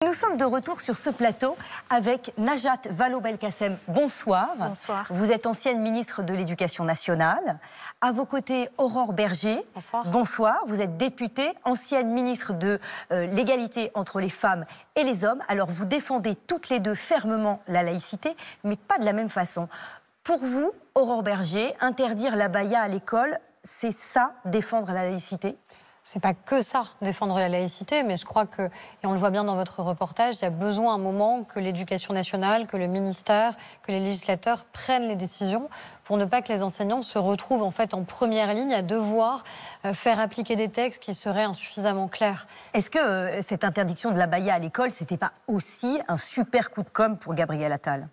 Nous sommes de retour sur ce plateau avec Najat Vallaud-Belkacem. Bonsoir. Bonsoir. Vous êtes ancienne ministre de l'Éducation nationale. À vos côtés, Aurore Bergé. Bonsoir. Bonsoir. Vous êtes députée, ancienne ministre de l'égalité entre les femmes et les hommes. Alors, vous défendez toutes les deux fermement la laïcité, mais pas de la même façon. Pour vous, Aurore Bergé, interdire l'abaya à l'école, c'est ça, défendre la laïcité ? C'est pas que ça, défendre la laïcité, mais je crois que, et on le voit bien dans votre reportage, il y a besoin à un moment que l'éducation nationale, que le ministère, que les législateurs prennent les décisions pour ne pas que les enseignants se retrouvent en fait en première ligne à devoir faire appliquer des textes qui seraient insuffisamment clairs. Est-ce que cette interdiction de l'abaya à l'école, c'était pas aussi un super coup de com' pour Gabriel Attal ?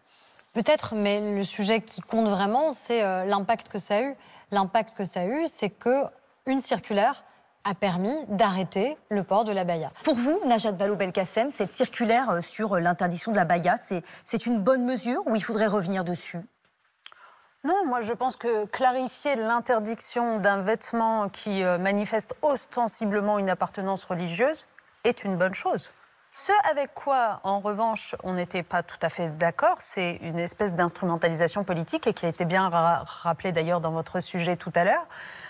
Peut-être, mais le sujet qui compte vraiment, c'est l'impact que ça a eu. L'impact que ça a eu, c'est qu'une circulaire a permis d'arrêter le port de l'abaya. Pour vous, Najat Vallaud-Belkacem, cette circulaire sur l'interdiction de l'abaya, c'est une bonne mesure ou il faudrait revenir dessus ? Non, moi je pense que clarifier l'interdiction d'un vêtement qui manifeste ostensiblement une appartenance religieuse est une bonne chose. Ce avec quoi, en revanche, on n'était pas tout à fait d'accord, c'est une espèce d'instrumentalisation politique et qui a été bien rappelé d'ailleurs dans votre sujet tout à l'heure.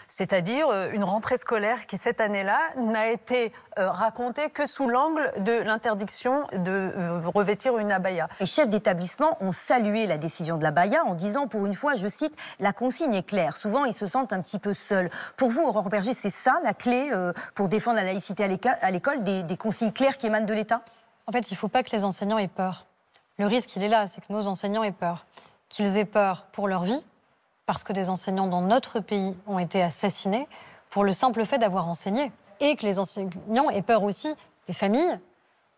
C'est-à-dire une rentrée scolaire qui, cette année-là, n'a été racontée que sous l'angle de l'interdiction de revêtir une abaya. Les chefs d'établissement ont salué la décision de l'abaya en disant, pour une fois, je cite, « la consigne est claire ». Souvent, ils se sentent un petit peu seuls. Pour vous, Aurore Bergé, c'est ça la clé pour défendre la laïcité à l'école, des consignes claires qui émanent de l'État ? En fait, il ne faut pas que les enseignants aient peur. Le risque, il est là, c'est que nos enseignants aient peur. Qu'ils aient peur pour leur vie, parce que des enseignants dans notre pays ont été assassinés pour le simple fait d'avoir enseigné. Et que les enseignants aient peur aussi des familles,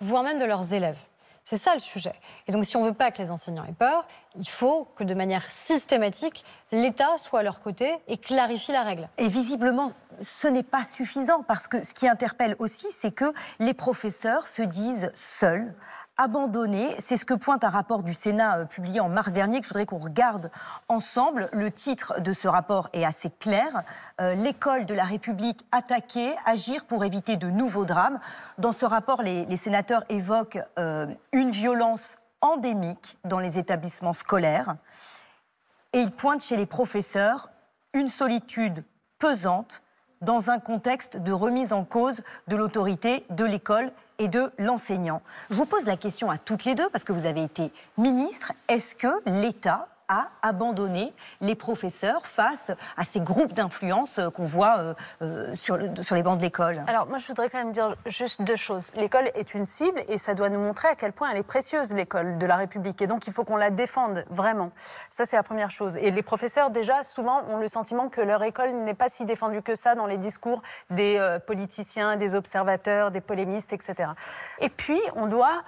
voire même de leurs élèves. C'est ça le sujet. Et donc si on ne veut pas que les enseignants aient peur, il faut que de manière systématique, l'État soit à leur côté et clarifie la règle. Et visiblement, ce n'est pas suffisant, parce que ce qui interpelle aussi, c'est que les professeurs se disent seuls, abandonnés. C'est ce que pointe un rapport du Sénat publié en mars dernier, que je voudrais qu'on regarde ensemble. Le titre de ce rapport est assez clair. L'école de la République attaquée, agir pour éviter de nouveaux drames. Dans ce rapport, les sénateurs évoquent une violence endémique dans les établissements scolaires. Et ils pointent chez les professeurs une solitude pesante dans un contexte de remise en cause de l'autorité de l'école et de l'enseignant. Je vous pose la question à toutes les deux, parce que vous avez été ministre. Est-ce que l'État a abandonné les professeurs face à ces groupes d'influence qu'on voit sur les bancs de l'école? Alors moi je voudrais quand même dire juste deux choses. L'école est une cible et ça doit nous montrer à quel point elle est précieuse, l'école de la République. Et donc il faut qu'on la défende vraiment. Ça c'est la première chose. Et les professeurs déjà souvent ont le sentiment que leur école n'est pas si défendue que ça dans les discours des politiciens, des observateurs, des polémistes, etc. Et puis on doit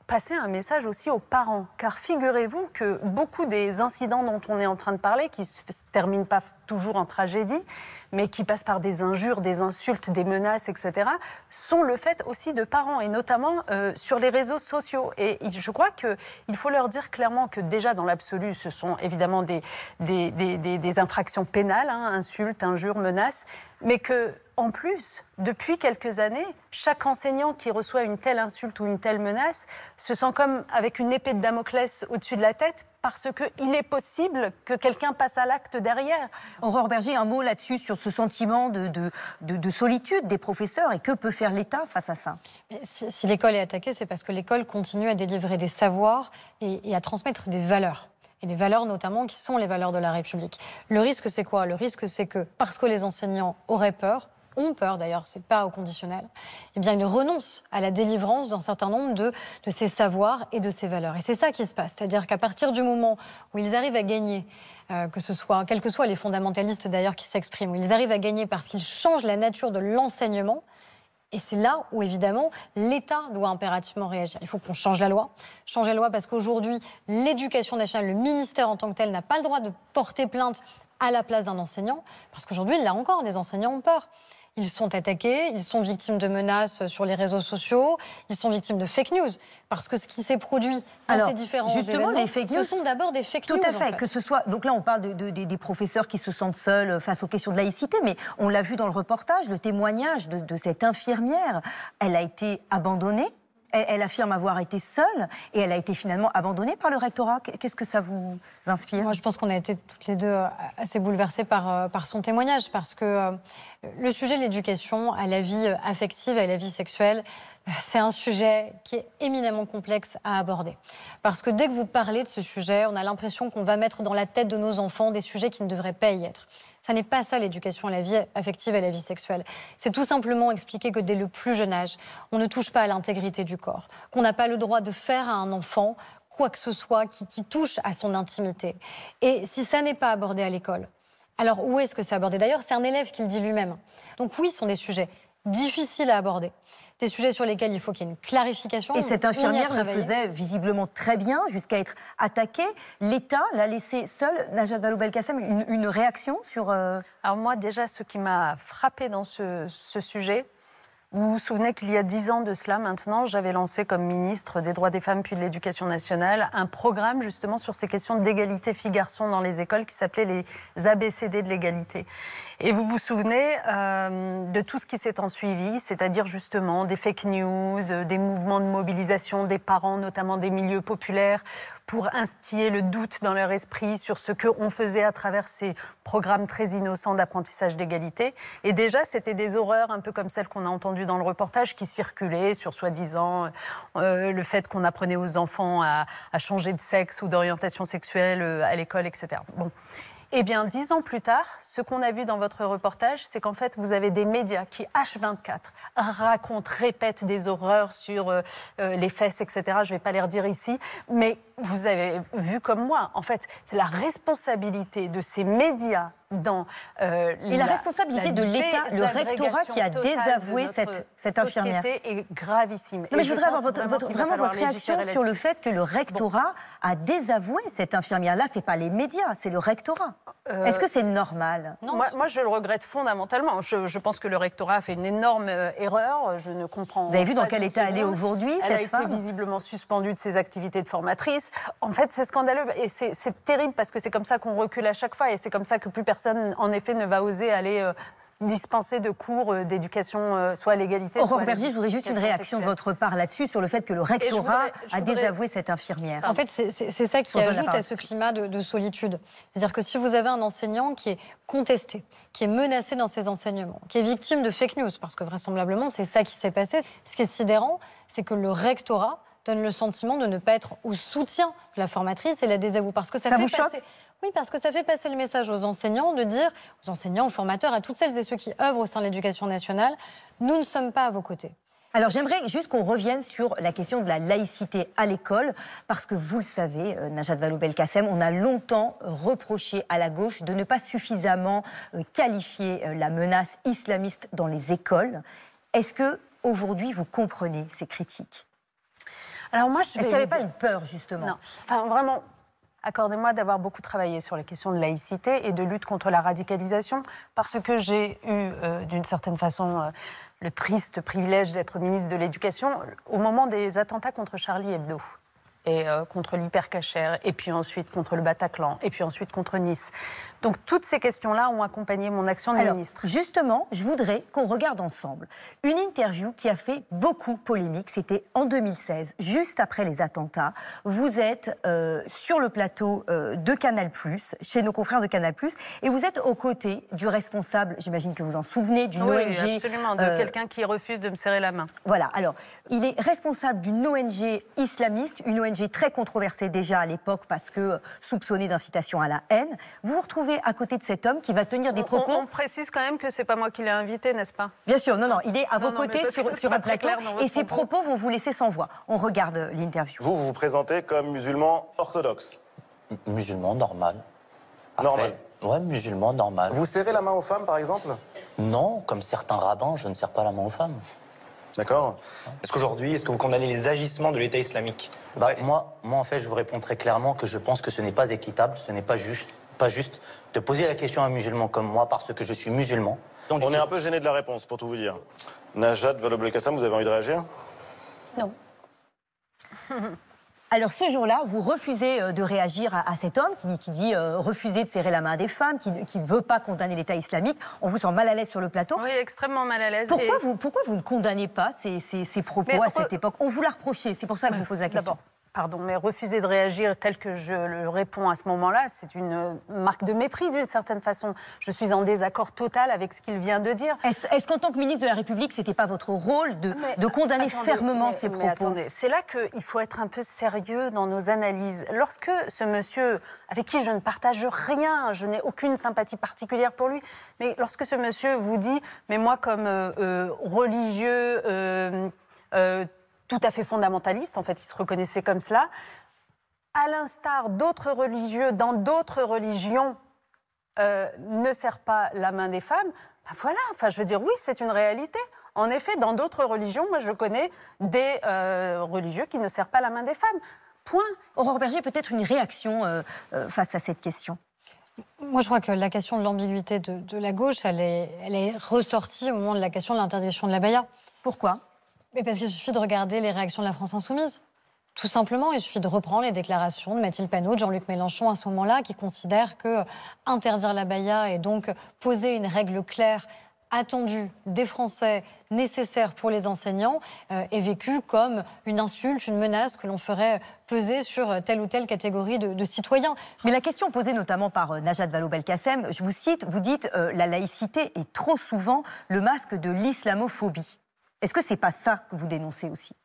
passer un message aussi aux parents, car figurez-vous que beaucoup des incidents dont on est en train de parler, qui ne se terminent pas toujours en tragédie, mais qui passent par des injures, des insultes, des menaces, etc., sont le fait aussi de parents, et notamment sur les réseaux sociaux. Et je crois qu'il faut leur dire clairement que déjà dans l'absolu, ce sont évidemment des infractions pénales, hein, insultes, injures, menaces, mais que en plus, depuis quelques années, chaque enseignant qui reçoit une telle insulte ou une telle menace se sent comme avec une épée de Damoclès au-dessus de la tête, parce qu'il est possible que quelqu'un passe à l'acte derrière. Aurore Bergé, un mot là-dessus, sur ce sentiment de solitude des professeurs, et que peut faire l'État face à ça? Si l'école est attaquée, c'est parce que l'école continue à délivrer des savoirs et à transmettre des valeurs. Et des valeurs notamment qui sont les valeurs de la République. Le risque, c'est quoi? Le risque, c'est que parce que les enseignants auraient peur, ont peur d'ailleurs, c'est pas au conditionnel, eh bien ils renoncent à la délivrance d'un certain nombre de ces savoirs et de ces valeurs. Et c'est ça qui se passe, c'est-à-dire qu'à partir du moment où ils arrivent à gagner, que ce soit, quels que soient les fondamentalistes d'ailleurs qui s'expriment, où ils arrivent à gagner parce qu'ils changent la nature de l'enseignement, et c'est là où, évidemment, l'État doit impérativement réagir. Il faut qu'on change la loi. Change la loi parce qu'aujourd'hui, l'éducation nationale, le ministère en tant que tel, n'a pas le droit de porter plainte à la place d'un enseignant. Parce qu'aujourd'hui, là encore, les enseignants ont peur. Ils sont attaqués, ils sont victimes de menaces sur les réseaux sociaux, ils sont victimes de fake news. Parce que ce qui s'est produit dans ces différents événements, les fake news, ce sont d'abord des fake news. Tout à fait, que ce soit... Donc là, on parle des professeurs qui se sentent seuls face aux questions de laïcité, mais on l'a vu dans le reportage, le témoignage de cette infirmière, elle a été abandonnée Elle affirme avoir été seule et elle a été finalement abandonnée par le rectorat. Qu'est-ce que ça vous inspire? Moi, je pense qu'on a été toutes les deux assez bouleversées par son témoignage, parce que le sujet de l'éducation à la vie affective et à la vie sexuelle, c'est un sujet qui est éminemment complexe à aborder. Parce que dès que vous parlez de ce sujet, on a l'impression qu'on va mettre dans la tête de nos enfants des sujets qui ne devraient pas y être. Ça n'est pas ça l'éducation à la vie affective et à la vie sexuelle. C'est tout simplement expliquer que dès le plus jeune âge, on ne touche pas à l'intégrité du corps, qu'on n'a pas le droit de faire à un enfant quoi que ce soit qui touche à son intimité. Et si ça n'est pas abordé à l'école, alors où est-ce que c'est abordé? D'ailleurs, c'est un élève qui le dit lui-même. Donc oui, ce sont des sujets difficiles à aborder. Des sujets sur lesquels il faut qu'il y ait une clarification. Et cette infirmière le faisait visiblement très bien jusqu'à être attaquée. L'État l'a laissée seule. Najat Vallaud-Belkacem, une réaction sur... Alors moi, déjà, ce qui m'a frappée dans ce sujet, vous vous souvenez qu'il y a 10 ans de cela maintenant, j'avais lancé comme ministre des droits des femmes puis de l'éducation nationale un programme justement sur ces questions d'égalité filles-garçons dans les écoles qui s'appelait les ABCD de l'égalité. Et vous vous souvenez de tout ce qui s'est ensuivi, c'est-à-dire justement des fake news, des mouvements de mobilisation des parents, notamment des milieux populaires, pour instiller le doute dans leur esprit sur ce qu'on faisait à travers ces programmes très innocents d'apprentissage d'égalité. Et déjà, c'était des horreurs un peu comme celles qu'on a entendues dans le reportage qui circulaient sur soi-disant le fait qu'on apprenait aux enfants à changer de sexe ou d'orientation sexuelle à l'école, etc. Bon. Eh bien, 10 ans plus tard, ce qu'on a vu dans votre reportage, c'est qu'en fait, vous avez des médias qui, H24, racontent, répètent des horreurs sur les fesses, etc. Je ne vais pas les redire ici, mais vous avez vu comme moi, en fait, c'est la responsabilité de ces médias dans et la responsabilité de l'État, le rectorat qui a désavoué cette infirmière est gravissime. Non, mais je voudrais avoir vraiment votre réaction sur le fait que le rectorat a désavoué cette infirmière. Là, ce n'est pas les médias, c'est le rectorat. Est-ce que c'est normal? Non, moi, je le regrette fondamentalement. Je pense que le rectorat a fait une énorme erreur. Je ne comprends pas. Vous avez vu dans quel état elle est aujourd'hui, cette femme? Elle a été visiblement suspendue de ses activités de formatrice. En fait, c'est scandaleux et c'est terrible parce que c'est comme ça qu'on recule à chaque fois et c'est comme ça que plus personne, en effet, ne va oser aller dispenser de cours d'éducation, soit à l'égalité, Aurore Berger, je voudrais juste une réaction de votre part là-dessus, sur le fait que le rectorat a désavoué cette infirmière. En fait, c'est ça qui ajoute à ce climat de solitude. C'est-à-dire que si vous avez un enseignant qui est contesté, qui est menacé dans ses enseignements, qui est victime de fake news, parce que vraisemblablement, c'est ça qui s'est passé, ce qui est sidérant, c'est que le rectorat donne le sentiment de ne pas être au soutien de la formatrice et la désavoue. Parce que ça vous choque? Oui, parce que ça fait passer le message aux enseignants de dire, aux enseignants, aux formateurs, à toutes celles et ceux qui œuvrent au sein de l'éducation nationale, nous ne sommes pas à vos côtés. Alors j'aimerais juste qu'on revienne sur la question de la laïcité à l'école, parce que vous le savez, Najat Vallaud-Belkacem, on a longtemps reproché à la gauche de ne pas suffisamment qualifier la menace islamiste dans les écoles. Est-ce que aujourd'hui vous comprenez ces critiques? Alors moi, est-ce qu'il n'y avait pas une peur, justement? Non, enfin vraiment, accordez-moi d'avoir beaucoup travaillé sur les questions de laïcité et de lutte contre la radicalisation, parce que j'ai eu, d'une certaine façon, le triste privilège d'être ministre de l'Éducation au moment des attentats contre Charlie Hebdo. Et contre l'hypercachère, et puis ensuite contre le Bataclan, et puis ensuite contre Nice. Donc toutes ces questions-là ont accompagné mon action de ministre. Justement, je voudrais qu'on regarde ensemble une interview qui a fait beaucoup polémique. C'était en 2016, juste après les attentats. Vous êtes sur le plateau de Canal+, chez nos confrères de Canal+, et vous êtes aux côtés du responsable, j'imagine que vous en souvenez, d'une ONG... Oui, absolument, de quelqu'un qui refuse de me serrer la main. Voilà, alors, il est responsable d'une ONG islamiste, une ONG très controversée déjà à l'époque parce que soupçonnée d'incitation à la haine. Vous vous retrouvez à côté de cet homme qui va tenir des propos... On précise quand même que c'est pas moi qui l'ai invité, n'est-ce pas? Bien sûr, non, il est à vos côtés sur un plateau et ses propos vont vous laisser sans voix. On regarde l'interview. Vous vous présentez comme musulman orthodoxe? Musulman normal. Normal? Ouais, musulman normal. Vous serrez la main aux femmes, par exemple? Non, comme certains rabbins, je ne serre pas la main aux femmes. D'accord. Est-ce qu'aujourd'hui, est-ce que vous condamnez les agissements de l'État islamique? Moi, en fait, je vous réponds très clairement que je pense que ce n'est pas équitable, ce n'est pas juste de poser la question à un musulman comme moi parce que je suis musulman. Donc, on est un peu gêné de la réponse, pour tout vous dire. Najat Vallaud-Belkacem, vous avez envie de réagir? Non. Alors ce jour-là, vous refusez de réagir à cet homme qui dit refuser de serrer la main à des femmes, qui ne veut pas condamner l'État islamique. On vous sent mal à l'aise sur le plateau. Oui, extrêmement mal à l'aise. Pourquoi vous ne condamnez pas ces propos à cette époque? On vous l'a reproché, c'est pour ça que je vous pose la question. Pardon, mais refuser de réagir tel que je le réponds à ce moment-là, c'est une marque de mépris d'une certaine façon. Je suis en désaccord total avec ce qu'il vient de dire. Est-ce qu'en tant que ministre de la République, c'était pas votre rôle de condamner fermement ces propos? Attendez, c'est là qu'il faut être un peu sérieux dans nos analyses. Lorsque ce monsieur, avec qui je ne partage rien, je n'ai aucune sympathie particulière pour lui, mais lorsque ce monsieur vous dit, mais moi comme religieux, tout à fait fondamentaliste, en fait, il se reconnaissait comme cela. À l'instar d'autres religieux, dans d'autres religions, ne serre pas la main des femmes. Ben voilà, enfin, je veux dire, oui, c'est une réalité. En effet, dans d'autres religions, moi, je connais des religieux qui ne serrent pas la main des femmes. Point. Aurore Bergé, peut-être une réaction face à cette question? Moi, je crois que la question de l'ambiguïté de la gauche, elle est ressortie au moment de la question de l'interdiction de l'abaya. Pourquoi? Mais parce qu'il suffit de regarder les réactions de la France Insoumise. Tout simplement, il suffit de reprendre les déclarations de Mathilde Panot, de Jean-Luc Mélenchon à ce moment-là, qui considèrent que interdire l'abaya et donc poser une règle claire, attendue des Français, nécessaire pour les enseignants, est vécu comme une insulte, une menace que l'on ferait peser sur telle ou telle catégorie de citoyens. Mais la question posée notamment par Najat Vallaud-Belkacem, je vous cite, vous dites la laïcité est trop souvent le masque de l'islamophobie. Est-ce que c'est pas ça que vous dénoncez aussi?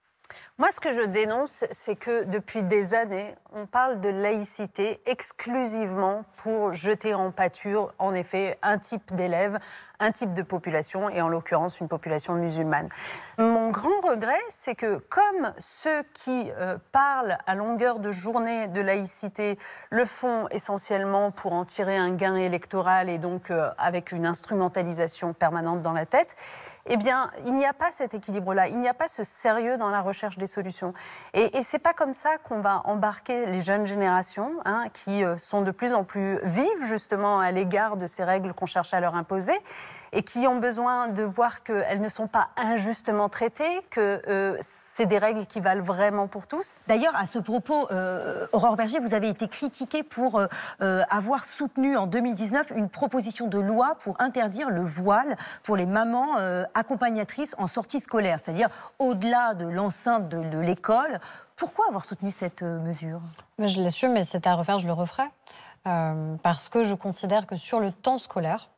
Moi, ce que je dénonce, c'est que depuis des années, on parle de laïcité exclusivement pour jeter en pâture, en effet, un type d'élèves, un type de population, et en l'occurrence, une population musulmane. Mon grand regret, c'est que comme ceux qui parlent à longueur de journée de laïcité le font essentiellement pour en tirer un gain électoral et donc avec une instrumentalisation permanente dans la tête, eh bien, il n'y a pas cet équilibre-là, il n'y a pas ce sérieux dans la recherche des solutions. Et c'est pas comme ça qu'on va embarquer les jeunes générations, hein, qui sont de plus en plus vives, justement, à l'égard de ces règles qu'on cherche à leur imposer, et qui ont besoin de voir qu'elles ne sont pas injustement traitées, que c'est des règles qui valent vraiment pour tous. D'ailleurs, à ce propos, Aurore Bergé, vous avez été critiquée pour avoir soutenu en 2019 une proposition de loi pour interdire le voile pour les mamans accompagnatrices en sortie scolaire, c'est-à-dire au-delà de l'enceinte de l'école. Pourquoi avoir soutenu cette mesure? Je l'assume, mais c'est à refaire, je le referai. Parce que je considère que sur le temps scolaire,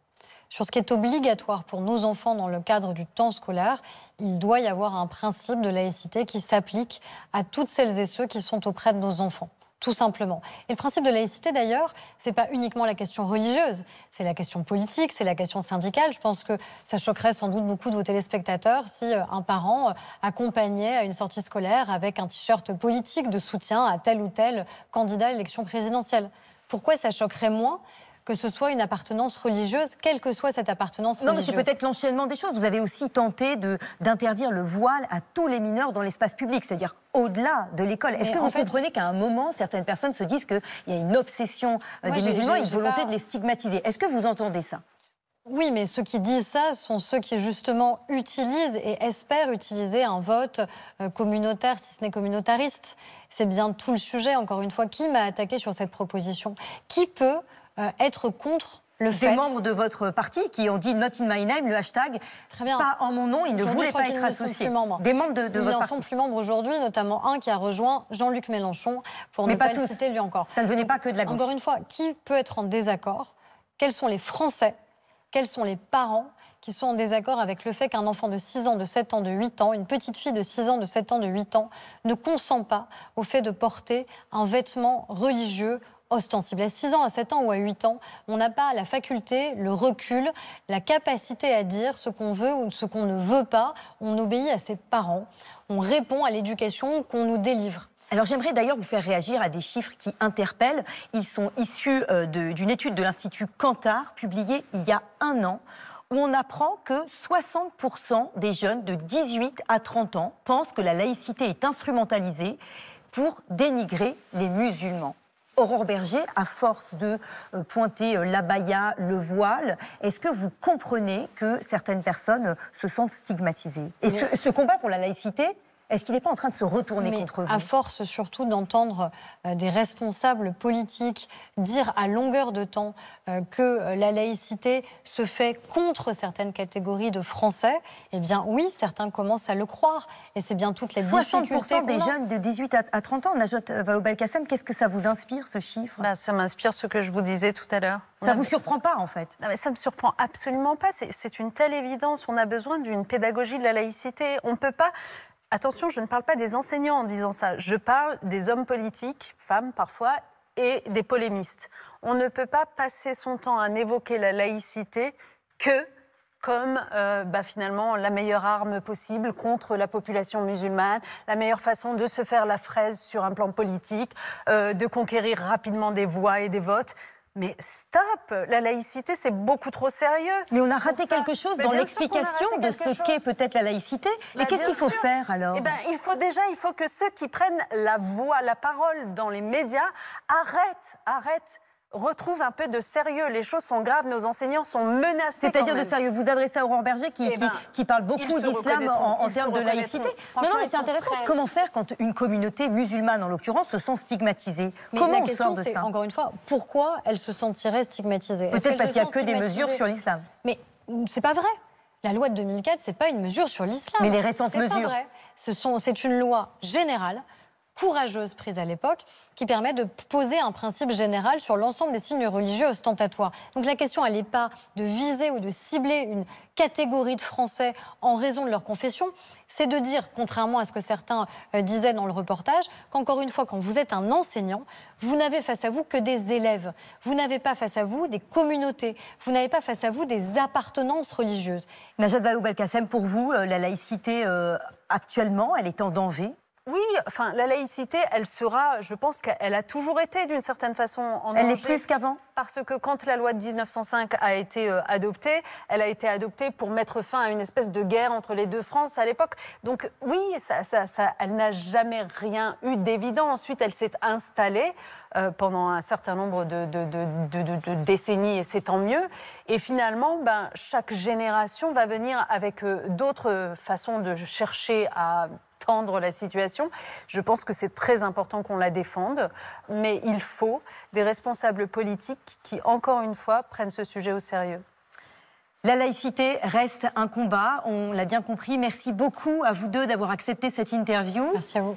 sur ce qui est obligatoire pour nos enfants dans le cadre du temps scolaire, il doit y avoir un principe de laïcité qui s'applique à toutes celles et ceux qui sont auprès de nos enfants. Tout simplement. Et le principe de laïcité, d'ailleurs, c'est pas uniquement la question religieuse, c'est la question politique, c'est la question syndicale. Je pense que ça choquerait sans doute beaucoup de vos téléspectateurs si un parent accompagnait à une sortie scolaire avec un t-shirt politique de soutien à tel ou tel candidat à l'élection présidentielle. Pourquoi ça choquerait moins que ce soit une appartenance religieuse, quelle que soit cette appartenance religieuse? Non, mais c'est peut-être l'enchaînement des choses. Vous avez aussi tenté d'interdire le voile à tous les mineurs dans l'espace public, c'est-à-dire au-delà de l'école. Est-ce que vous comprenez qu'à un moment, certaines personnes se disent qu'il y a une obsession des musulmans et une volonté de les stigmatiser? Est-ce que vous entendez ça? Oui, mais ceux qui disent ça sont ceux qui, justement, utilisent et espèrent utiliser un vote communautaire, si ce n'est communautariste. C'est bien tout le sujet, encore une fois. Qui m'a attaqué sur cette proposition? Qui peut être contre le fait... Des membres de votre parti qui ont dit « Not in my name », le hashtag, très bien. Pas en mon nom, ils ne voulaient pas être associés. Des membres de votre parti. Ils n'en sont plus membres aujourd'hui, notamment un qui a rejoint Jean-Luc Mélenchon, pour ne pas le citer lui encore. Ça ne venait pas que de la gauche. Encore une fois, qui peut être en désaccord? Quels sont les Français? Quels sont les parents qui sont en désaccord avec le fait qu'un enfant de 6 ans, de 7 ans, de 8 ans, une petite fille de 6 ans, de 7 ans, de 8 ans, ne consent pas au fait de porter un vêtement religieux ostensible? À 6 ans, à 7 ans ou à 8 ans, on n'a pas la faculté, le recul, la capacité à dire ce qu'on veut ou ce qu'on ne veut pas. On obéit à ses parents, on répond à l'éducation qu'on nous délivre. Alors j'aimerais d'ailleurs vous faire réagir à des chiffres qui interpellent. Ils sont issus d'une étude de l'Institut Kantar, publiée il y a 1 an, où on apprend que 60% des jeunes de 18 à 30 ans pensent que la laïcité est instrumentalisée pour dénigrer les musulmans. Aurore Bergé, à force de pointer l'abaya, le voile, est-ce que vous comprenez que certaines personnes se sentent stigmatisées? Et ce combat pour la laïcité, Est-ce qu'il n'est pas en train de se retourner contre vous? À force surtout d'entendre des responsables politiques dire à longueur de temps que la laïcité se fait contre certaines catégories de Français, eh bien oui, certains commencent à le croire. Et c'est bien toute la difficulté 60% des jeunes de 18 à 30 ans. Najat Vallaud-Belkacem, qu'est-ce que ça vous inspire, ce chiffre? Ça m'inspire ce que je vous disais tout à l'heure. Ça ne vous surprend pas, en fait? Non, mais ça ne me surprend absolument pas. C'est une telle évidence. On a besoin d'une pédagogie de la laïcité. On ne peut pas... Attention, je ne parle pas des enseignants en disant ça. Je parle des hommes politiques, femmes parfois, et des polémistes. On ne peut pas passer son temps à n'évoquer la laïcité que comme finalement la meilleure arme possible contre la population musulmane, la meilleure façon de se faire la fraise sur un plan politique, de conquérir rapidement des voix et des votes. Mais stop, la laïcité, c'est beaucoup trop sérieux. Mais on a raté quelque chose dans l'explication de ce qu'est peut-être la laïcité. Et qu'est-ce qu'il faut faire alors? Il faut que ceux qui prennent la voix, la parole dans les médias arrêtent. Retrouve un peu de sérieux. Les choses sont graves, nos enseignants sont menacés. C'est-à-dire de sérieux. Vous adressez à Aurore Berger qui parle beaucoup d'islam en termes de laïcité. Non, mais c'est intéressant. Comment faire quand une communauté musulmane, en l'occurrence, se sent stigmatisée? Comment on sort de ça? Encore une fois, pourquoi elle se sentirait stigmatisée? Peut-être parce qu'il n'y a que des mesures sur l'islam. Mais c'est pas vrai. La loi de 2004, c'est pas une mesure sur l'islam. Mais les récentes mesures. C'est pas vrai. C'est une loi générale, courageuse prise à l'époque, qui permet de poser un principe général sur l'ensemble des signes religieux ostentatoires. Donc la question, elle n'est pas de viser ou de cibler une catégorie de Français en raison de leur confession, c'est de dire, contrairement à ce que certains disaient dans le reportage, qu'encore une fois, quand vous êtes un enseignant, vous n'avez face à vous que des élèves. Vous n'avez pas face à vous des communautés. Vous n'avez pas face à vous des appartenances religieuses. Najat Vallaud-Belkacem, pour vous, la laïcité, actuellement, elle est en danger? Oui, la laïcité, elle sera, je pense qu'elle a toujours été d'une certaine façon en danger. Elle est plus qu'avant? Parce que quand la loi de 1905 a été adoptée, elle a été adoptée pour mettre fin à une espèce de guerre entre les deux Frances à l'époque. Donc oui, elle n'a jamais rien eu d'évident. Ensuite, elle s'est installée pendant un certain nombre de décennies, et c'est tant mieux. Et finalement, chaque génération va venir avec d'autres façons de chercher à tendre la situation. Je pense que c'est très important qu'on la défende, mais il faut des responsables politiques qui, encore une fois, prennent ce sujet au sérieux. La laïcité reste un combat, on l'a bien compris. Merci beaucoup à vous deux d'avoir accepté cette interview. Merci à vous.